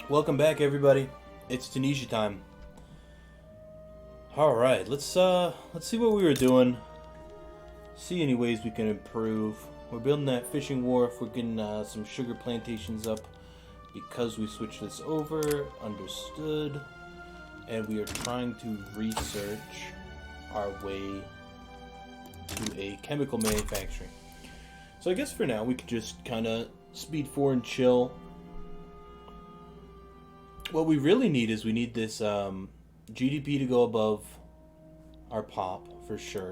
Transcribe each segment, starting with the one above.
Welcome back, everybody. It's Tunisia time. All right, let's see what we were doing. See any ways we can improve. We're building that fishing wharf. We're getting some sugar plantations up because we switched this over. Understood. And we are trying to research our way to a chemical manufacturing. So I guess for now we could just kind of speed forward and chill. What we really need is we need this GDP to go above our pop for sure.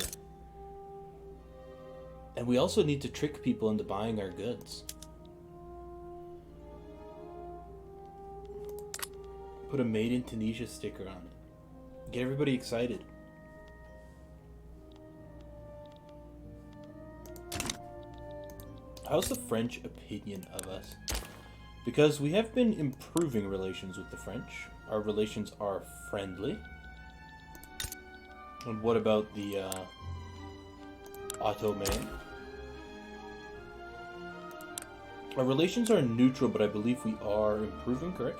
And we also need to trick people into buying our goods. Put a Made in Tunisia sticker on it. Get everybody excited. How's the French opinion of us? Because we have been improving relations with the French. Our relations are friendly. And what about the Ottoman? Our relations are neutral, but I believe we are improving, correct?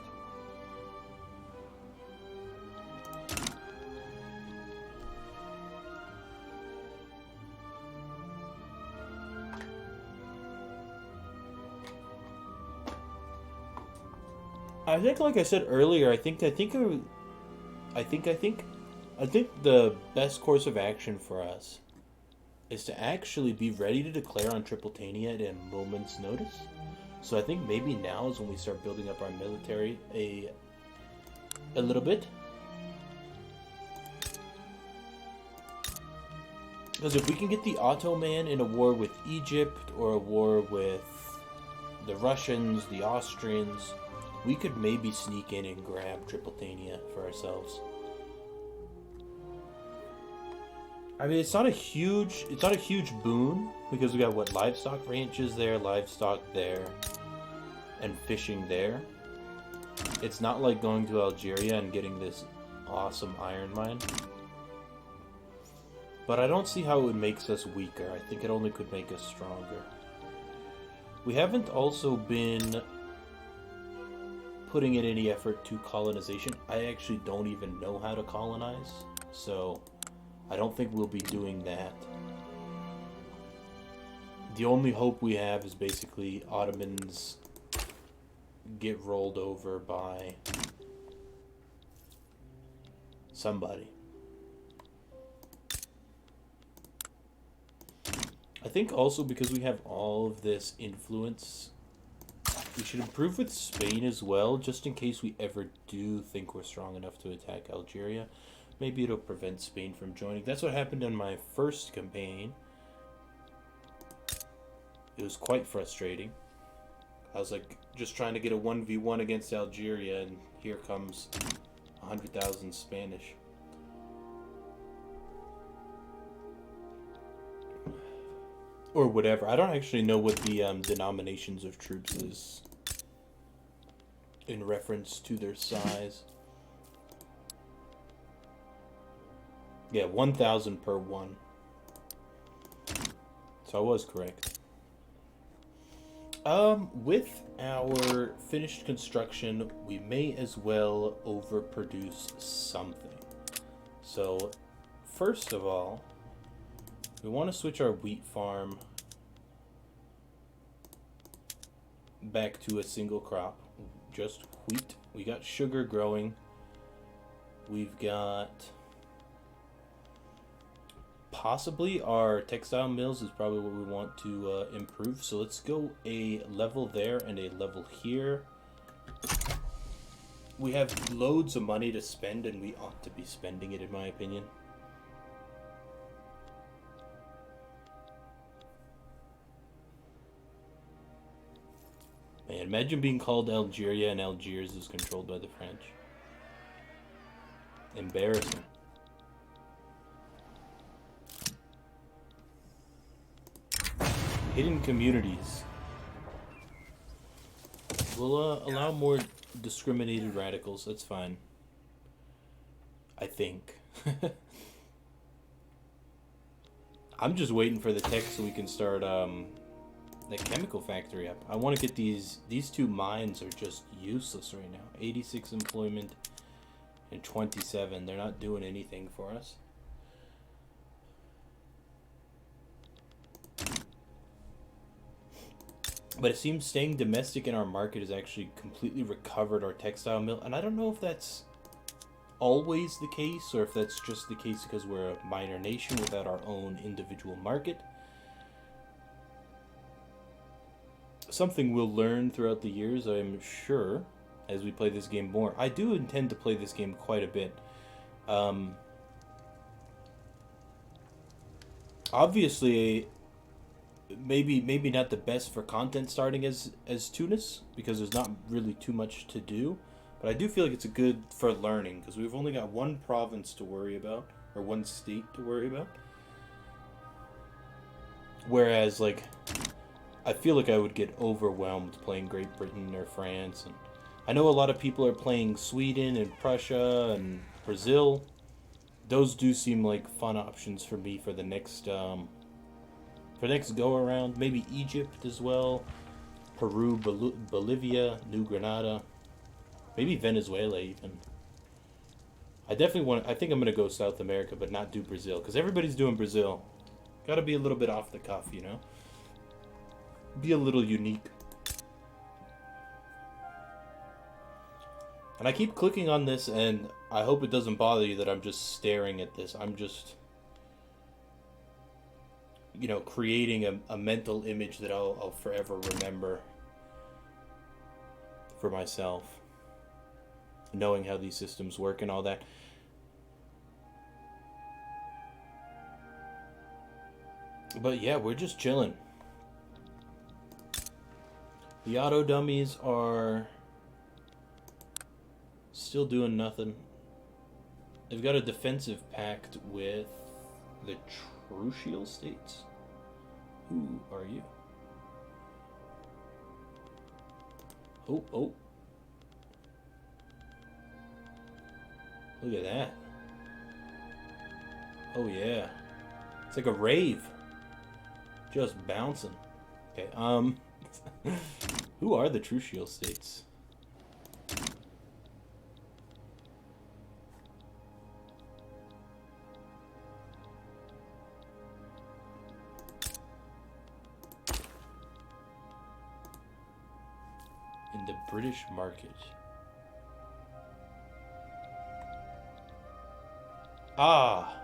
I think, like I said earlier, I think the best course of action for us is to actually be ready to declare on Tripolitania at a moment's notice. So I think maybe now is when we start building up our military a little bit. Because if we can get the Ottoman in a war with Egypt or a war with the Russians, the Austrians, we could maybe sneak in and grab Tripolitania for ourselves. I mean, it's not a huge boon because we got what, livestock ranches there, livestock there, and fishing there. It's not like going to Algeria and getting this awesome iron mine. But I don't see how it makes us weaker. I think it only could make us stronger. We haven't also been putting in any effort to colonization. I actually don't even know how to colonize, so I don't think we'll be doing that. The only hope we have is basically Ottomans get rolled over by somebody. I think also because we have all of this influence, we should improve with Spain as well, just in case we ever do think we're strong enough to attack Algeria. Maybe it'll prevent Spain from joining. That's what happened in my first campaign. It was quite frustrating. I was like just trying to get a 1v1 against Algeria, and here comes 100,000 Spanish. Or whatever. I don't actually know what the denominations of troops is in reference to their size. Yeah, 1,000 per one. So I was correct. With our finished construction, we may as well overproduce something. So, first of all, we want to switch our wheat farm back to a single crop, just wheat. We got sugar growing. We've got possibly our textile mills is probably what we want to improve. So let's go a level there and a level here. We have loads of money to spend, and we ought to be spending it, in my opinion. Man, imagine being called Algeria and Algiers is controlled by the French. Embarrassing. Hidden communities. We'll allow more discriminated radicals. That's fine. I think. I'm just waiting for the text so we can start that chemical factory up. I want to get these two mines are just useless right now. 86 employment and 27. They're not doing anything for us. But it seems staying domestic in our market has actually completely recovered our textile mill. And I don't know if that's always the case or if that's just the case because we're a minor nation without our own individual market. Something we'll learn throughout the years, I'm sure, as we play this game more. I do intend to play this game quite a bit. Obviously, maybe not the best for content starting as Tunis, because there's not really too much to do. But I do feel like it's a good for learning, because we've only got one province to worry about, or one state to worry about. Whereas, like, I feel like I would get overwhelmed playing Great Britain or France. And I know a lot of people are playing Sweden and Prussia and Brazil. Those do seem like fun options for me for the next go around. Maybe Egypt as well. Peru, Bolivia, New Granada. Maybe Venezuela even. I think I'm going to go South America, but not do Brazil. Because everybody's doing Brazil. Got to be a little bit off the cuff, you know? Be a little unique. And I keep clicking on this, and I hope it doesn't bother you that I'm just staring at this. I'm just, you know, creating a mental image that I'll forever remember for myself. Knowing how these systems work and all that. But yeah, we're just chilling. The auto dummies are still doing nothing. They've got a defensive pact with the Trucial states. Who are you? Oh. Look at that. Oh yeah. It's like a rave. Just bouncing. Okay, who are the Trucial states? In the British market. Ah!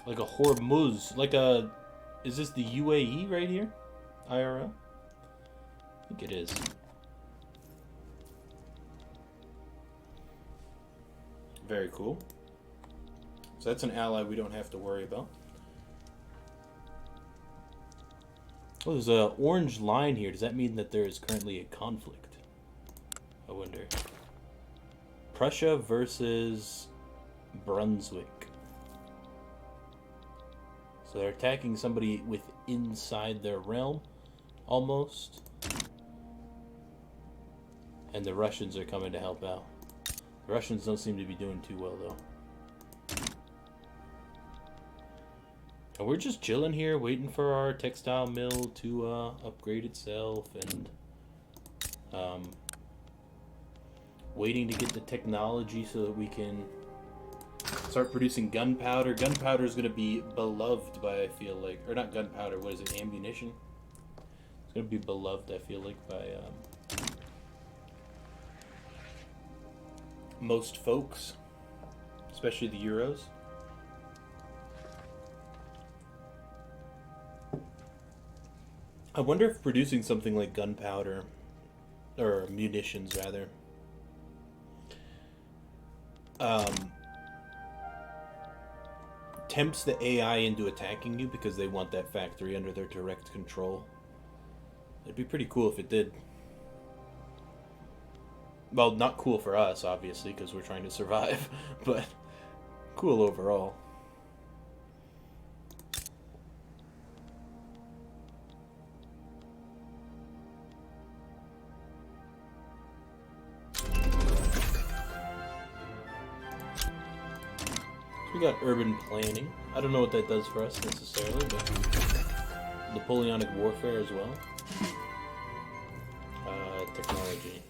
Like a Hormuz. Like a... Is this the UAE right here? IRL? I think it is. Very cool. So that's an ally we don't have to worry about. Oh, there's an orange line here. Does that mean that there is currently a conflict? I wonder. Prussia versus Brunswick. So they're attacking somebody with inside their realm, almost. And the Russians are coming to help out. The Russians don't seem to be doing too well, though. And we're just chilling here, waiting for our textile mill to upgrade itself, and waiting to get the technology so that we can start producing gunpowder. Gunpowder is going to be beloved by, I feel like, or not gunpowder, what is it, ammunition? It's going to be beloved, I feel like, by most folks, especially the Euros. I wonder if producing something like gunpowder, or munitions rather, tempts the AI into attacking you because they want that factory under their direct control. It'd be pretty cool if it did. Well, not cool for us, obviously, because we're trying to survive, but cool overall. We got urban planning. I don't know what that does for us necessarily, but Napoleonic warfare as well. Technology.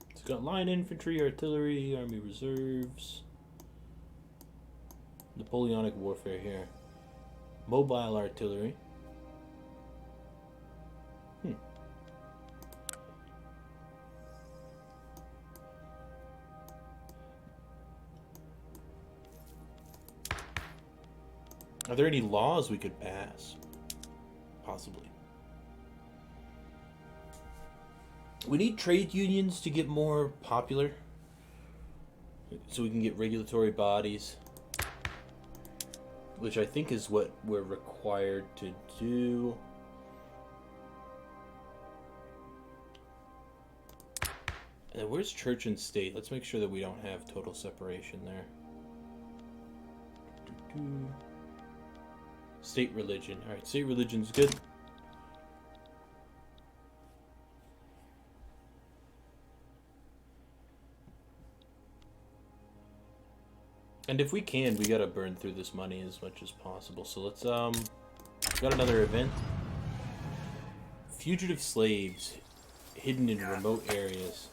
It's got line infantry, artillery, army reserves. Napoleonic warfare here. Mobile artillery. Are there any laws we could pass? Possibly. We need trade unions to get more popular, so we can get regulatory bodies, which I think is what we're required to do. And then where's church and state? Let's make sure that we don't have total separation there. State religion. Alright, state religion's good. And if we can, we gotta burn through this money as much as possible. So let's, got another event. Fugitive slaves hidden in remote areas.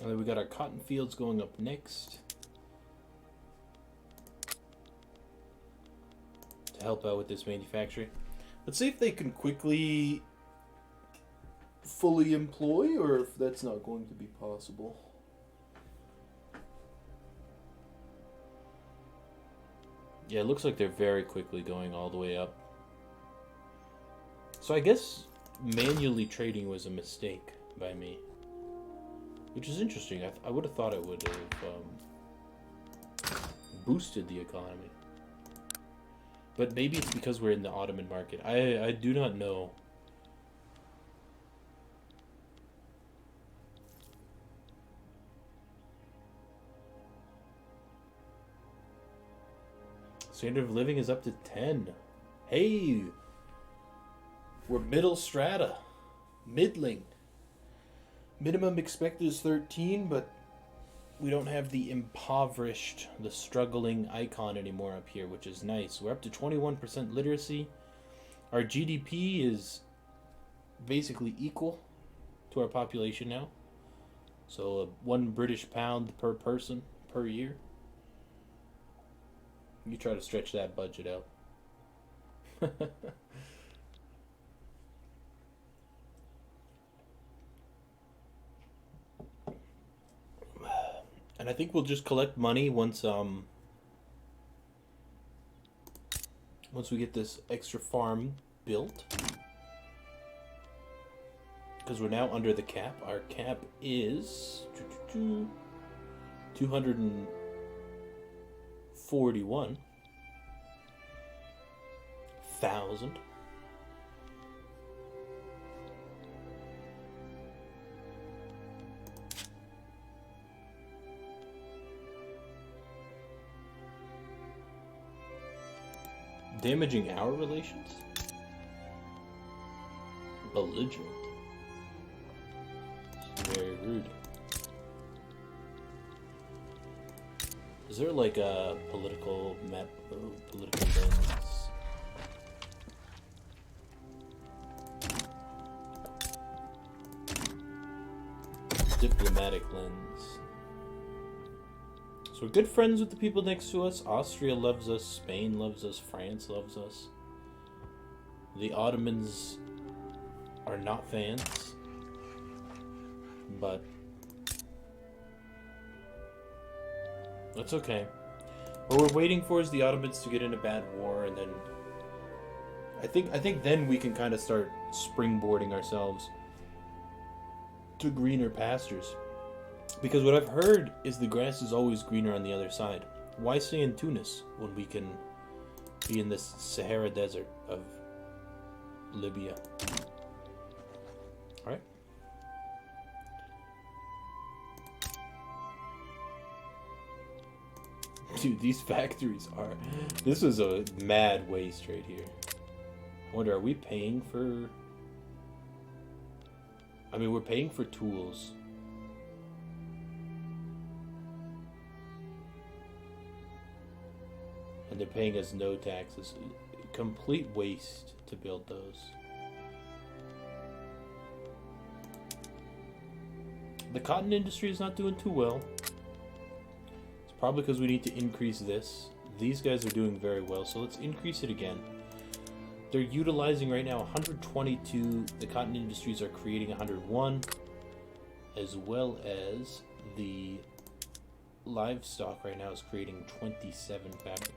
And then we got our cotton fields going up next to help out with this manufacturing. Let's see if they can quickly fully employ, or if that's not going to be possible. Yeah, it looks like they're very quickly going all the way up. So I guess manually trading was a mistake by me. Which is interesting. I would have thought it would have boosted the economy. But maybe it's because we're in the Ottoman market. I do not know. Standard of living is up to 10. Hey! We're middle strata. Middling. Minimum expected is 13, but we don't have the impoverished, the struggling icon anymore up here, which is nice. We're up to 21% literacy. Our GDP is basically equal to our population now. So £1 British pound per person per year. You try to stretch that budget out. And I think we'll just collect money once we get this extra farm built. Because we're now under the cap. Our cap is 241,000. Damaging our relations? Belligerent. It's very rude. Is there like a political map of political lens? Diplomatic lens. So we're good friends with the people next to us. Austria loves us. Spain loves us. France loves us. The Ottomans are not fans. But that's okay. What we're waiting for is the Ottomans to get in a bad war, and then I think then we can kind of start springboarding ourselves to greener pastures. Because what I've heard is the grass is always greener on the other side. Why stay in Tunis when we can be in this Sahara Desert of Libya? Alright. Dude, these factories are... This is a mad waste right here. I wonder, are we paying for... I mean, we're paying for tools. And they're paying us no taxes. Complete waste to build those. The cotton industry is not doing too well. It's probably because we need to increase this. These guys are doing very well, so let's increase it again. They're utilizing right now 122. The cotton industries are creating 101, as well as the livestock right now is creating 27 fabric.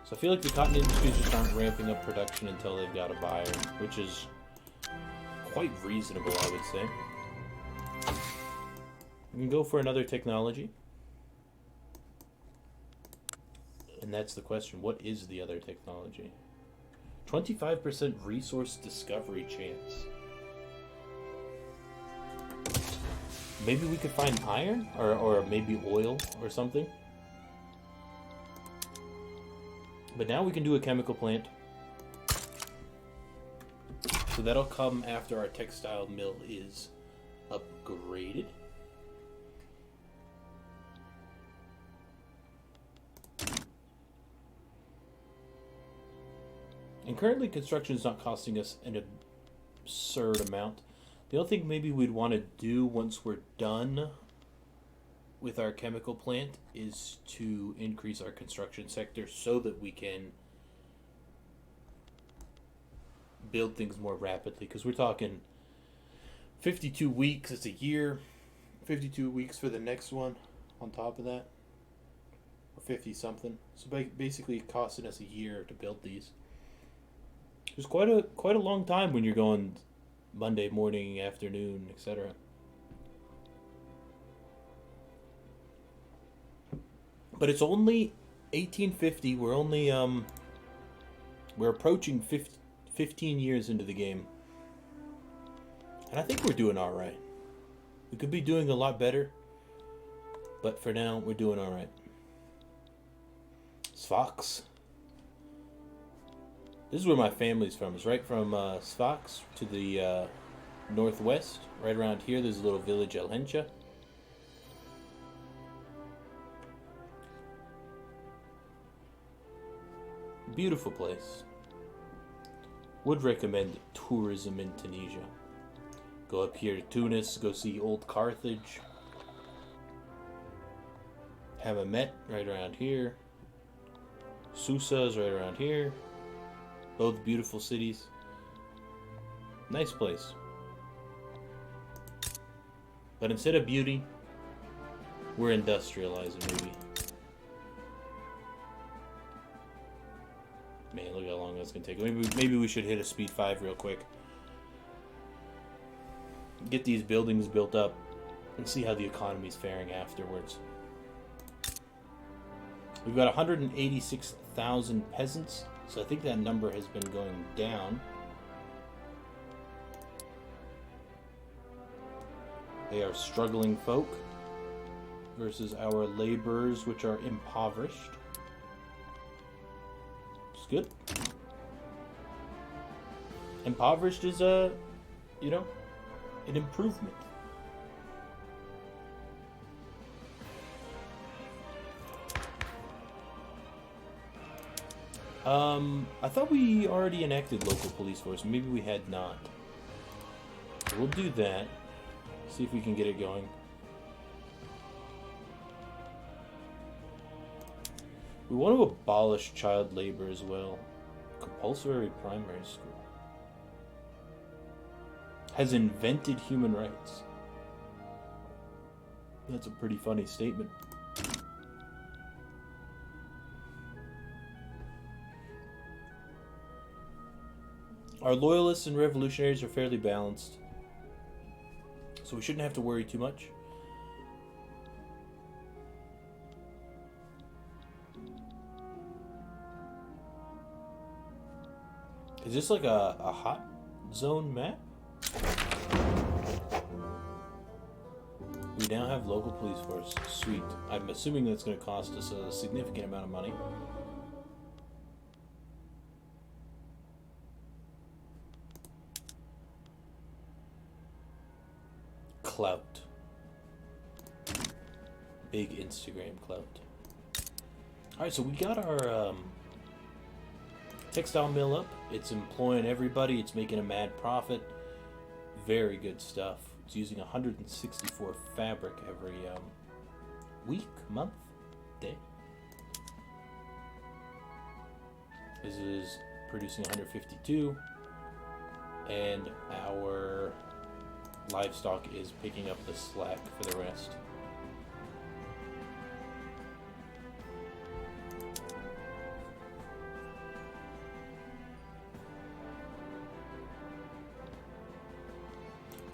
So I feel like the cotton industries just aren't ramping up production until they've got a buyer, which is quite reasonable, I would say. We can go for another technology. And that's the question. What is the other technology? 25% resource discovery chance. Maybe we could find iron? Or maybe oil or something? But now we can do a chemical plant. So that'll come after our textile mill is upgraded. And currently construction is not costing us an absurd amount. The only thing maybe we'd want to do once we're done with our chemical plant is to increase our construction sector so that we can build things more rapidly. Because we're talking 52 weeks, it's a year. 52 weeks for the next one on top of that. Or 50 something. So basically costing us a year to build these. It's quite a long time when you're going Monday morning, afternoon, etc. But it's only 1850. We're only we're approaching 15 years into the game. And I think we're doing all right. We could be doing a lot better, but for now we're doing all right. Sfax. This is where my family's from. It's right from Sfax to the northwest. Right around here, there's a little village, El Hencha. Beautiful place. Would recommend tourism in Tunisia. Go up here to Tunis, go see old Carthage. Hammamet, right around here. Susa is right around here. Both beautiful cities. Nice place. But instead of beauty, we're industrializing maybe. Man, look how long that's gonna take. Maybe we should hit a speed 5 real quick. Get these buildings built up and see how the economy's faring afterwards. We've got 186,000 peasants. So I think that number has been going down. They are struggling folk versus our laborers, which are impoverished. It's good. Impoverished is an improvement. I thought we already enacted local police force. Maybe we had not. We'll do that. See if we can get it going. We want to abolish child labor as well. Compulsory primary school. Has invented human rights. That's a pretty funny statement. Our loyalists and revolutionaries are fairly balanced, so we shouldn't have to worry too much. Is this like a hot zone map? We now have local police force. Sweet. I'm assuming that's going to cost us a significant amount of money. Clout. Big Instagram clout. Alright, so we got our textile mill up. It's employing everybody. It's making a mad profit. Very good stuff. It's using 164 fabric every week, month, day. This is producing 152, and our livestock is picking up the slack for the rest.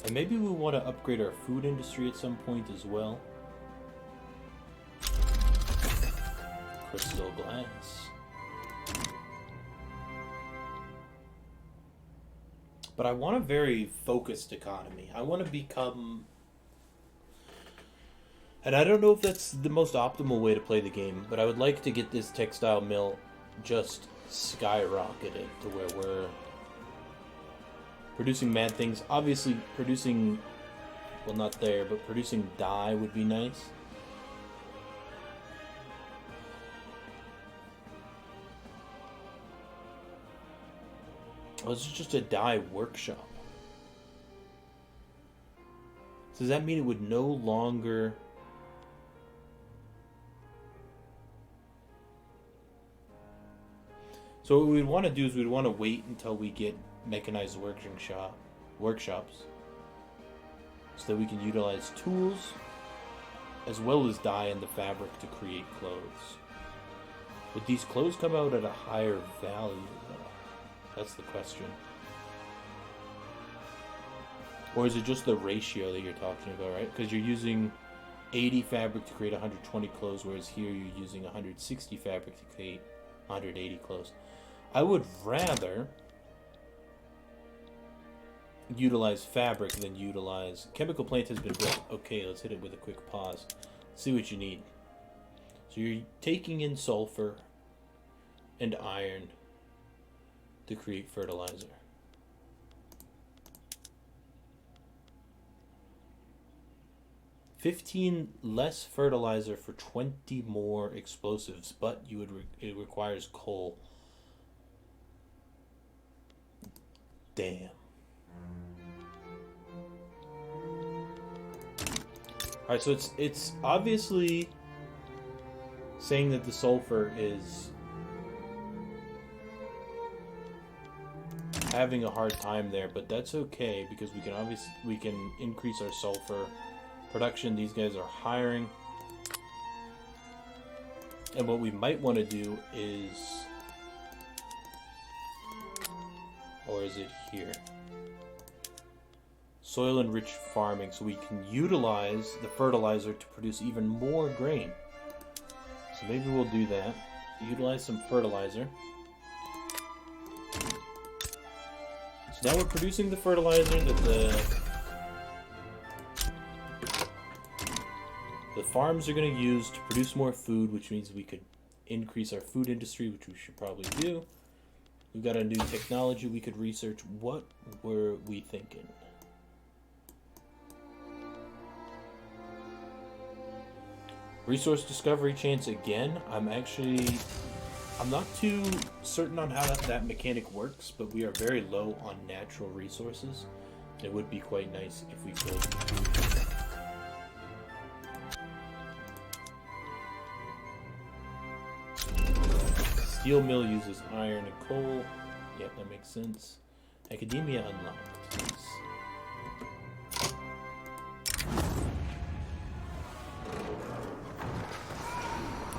And maybe we want to upgrade our food industry at some point as well. Crystal glass. But I want a very focused economy. I want to become... And I don't know if that's the most optimal way to play the game, but I would like to get this textile mill just skyrocketed to where we're producing mad things. Obviously, producing... Well, not there, but producing dye would be nice. Oh, this is just a dye workshop. So does that mean it would no longer... So what we'd want to do is we'd want to wait until we get mechanized workshops so that we can utilize tools as well as dye in the fabric to create clothes. Would these clothes come out at a higher value though? That's the question. Or is it just the ratio that you're talking about, right? Because you're using 80 fabric to create 120 clothes, whereas here you're using 160 fabric to create 180 clothes. I would rather utilize fabric than utilize... Chemical plant has been built. Okay, let's hit it with a quick pause. See what you need. So you're taking in sulfur and iron to create fertilizer. $15 less fertilizer for 20 more explosives, but it requires coal. Damn. Alright, so it's obviously saying that the sulfur is having a hard time there, but that's okay because we can increase our sulfur production. These guys are hiring. And what we might want to do is... Or is it here? Soil enriched farming, so we can utilize the fertilizer to produce even more grain. So maybe we'll do that. Utilize some fertilizer. So now we're producing the fertilizer that the farms are going to use to produce more food, which means we could increase our food industry, which we should probably do. We've got a new technology we could research. What were we thinking? Resource discovery chance again. I'm not too certain on how that mechanic works, but we are very low on natural resources. It would be quite nice if we could. Steel mill uses iron and coal. Yep, that makes sense. Academia unlocked. Nice.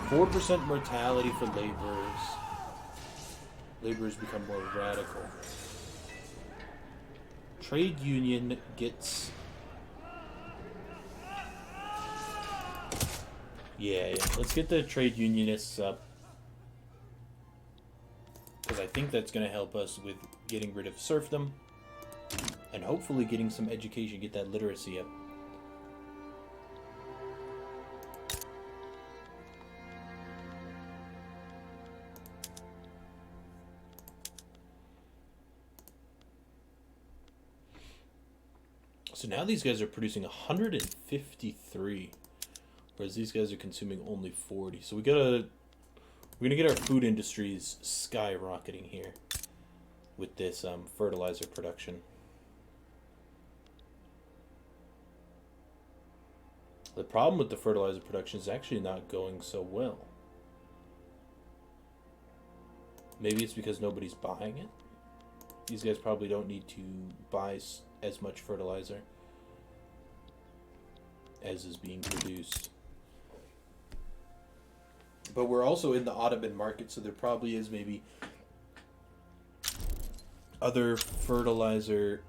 .4% mortality for laborers. Laborers become more radical. Trade union gets... Yeah. Let's get the trade unionists up. Because I think that's going to help us with getting rid of serfdom. And hopefully getting some education, get that literacy up. So now these guys are producing 153, whereas these guys are consuming only 40. So we're gonna get our food industries skyrocketing here with this fertilizer production. The problem with the fertilizer production is actually not going so well. Maybe it's because nobody's buying it. These guys probably don't need to buy as much fertilizer as is being produced. But we're also in the Ottoman market, so there probably is maybe other fertilizer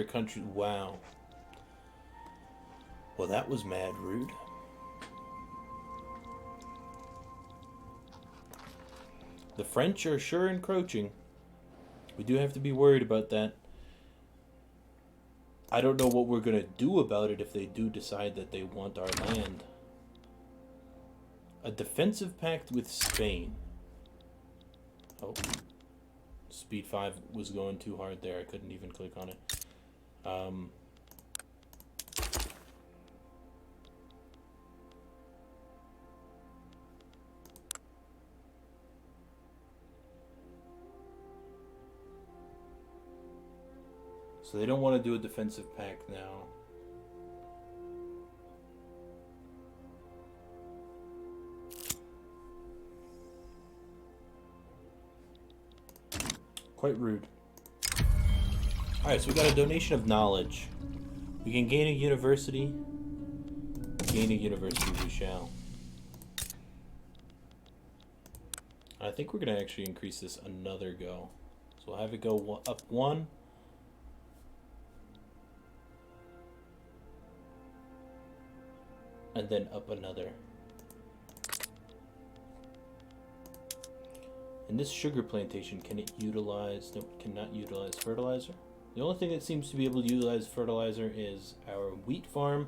countries. Wow. Well, that was mad rude. The French are sure encroaching. We do have to be worried about that. I don't know what we're going to do about it if they do decide that they want our land. A defensive pact with Spain. Oh. Speed 5 was going too hard there. I couldn't even click on it. So they don't want to do a defensive pact now. Quite rude. Alright, so we got a donation of knowledge. We can gain a university. Gain a university we shall. I think we're going to actually increase this another go. So we'll have it go up 1. And then up another. And this sugar plantation, can it utilize... No, cannot utilize fertilizer. The only thing that seems to be able to utilize fertilizer is our wheat farm.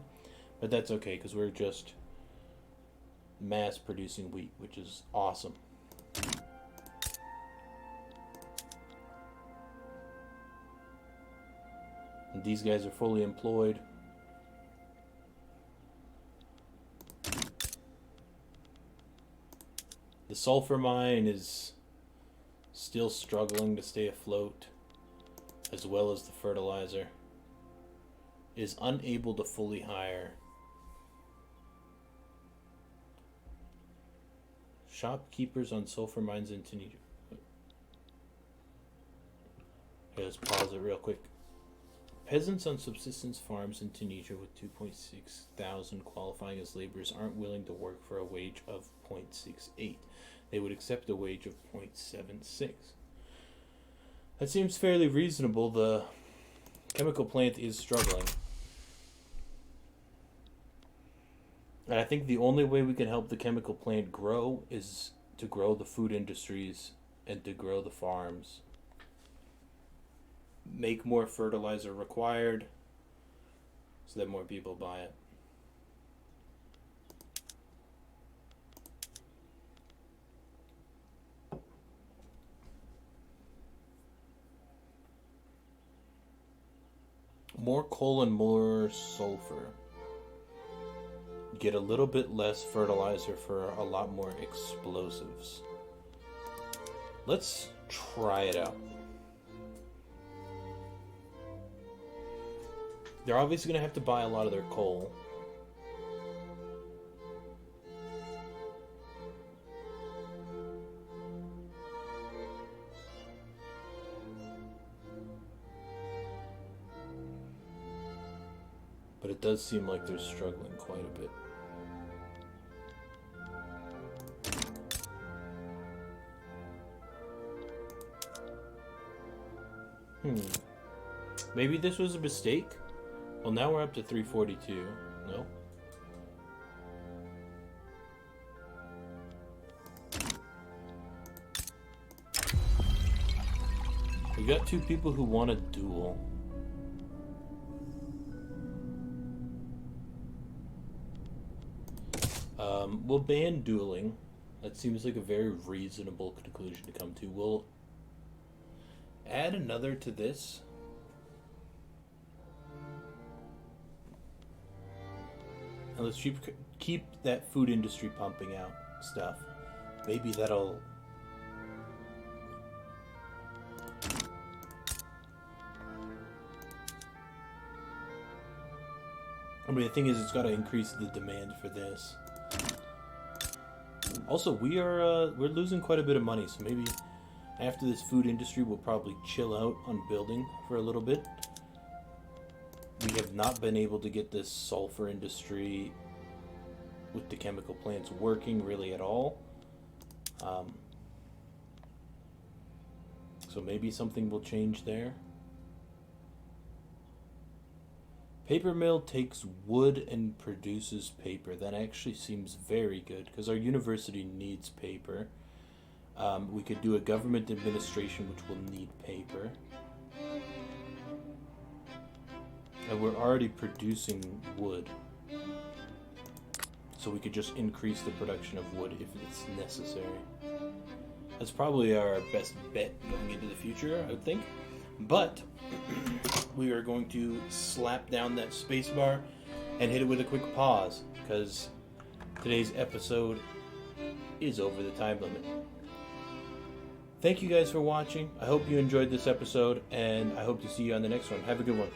But that's okay, because we're just mass producing wheat, which is awesome. And these guys are fully employed. The sulfur mine is still struggling to stay afloat, as well as the fertilizer. Is unable to fully hire. Shopkeepers on sulfur mines in Tunisia. Okay, let's pause it real quick. Peasants on subsistence farms in Tunisia with 2.6 thousand qualifying as laborers aren't willing to work for a wage of 0.68. They would accept a wage of 0.76. That seems fairly reasonable. The chemical plant is struggling. And I think the only way we can help the chemical plant grow is to grow the food industries and to grow the farms. Make more fertilizer required so that more people buy it. More coal and more sulfur. Get a little bit less fertilizer for a lot more explosives. Let's try it out. They're obviously going to have to buy a lot of their coal. But it does seem like they're struggling quite a bit. Maybe this was a mistake? Well, now we're up to 342. No? We got 2 people who want a duel. We'll ban dueling. That seems like a very reasonable conclusion to come to. We'll add another to this. And let's keep that food industry pumping out stuff. Maybe that'll... I mean, the thing is, it's got to increase the demand for this. Also, we're losing quite a bit of money, so maybe after this food industry, we'll probably chill out on building for a little bit. We have not been able to get this sulfur industry with the chemical plants working really at all. So maybe something will change there. Paper mill takes wood and produces paper. That actually seems very good because our university needs paper. We could do a government administration which will need paper. And we're already producing wood. So we could just increase the production of wood if it's necessary. That's probably our best bet going into the future, I would think. But we are going to slap down that spacebar and hit it with a quick pause because today's episode is over the time limit. Thank you guys for watching. I hope you enjoyed this episode, and I hope to see you on the next one. Have a good one.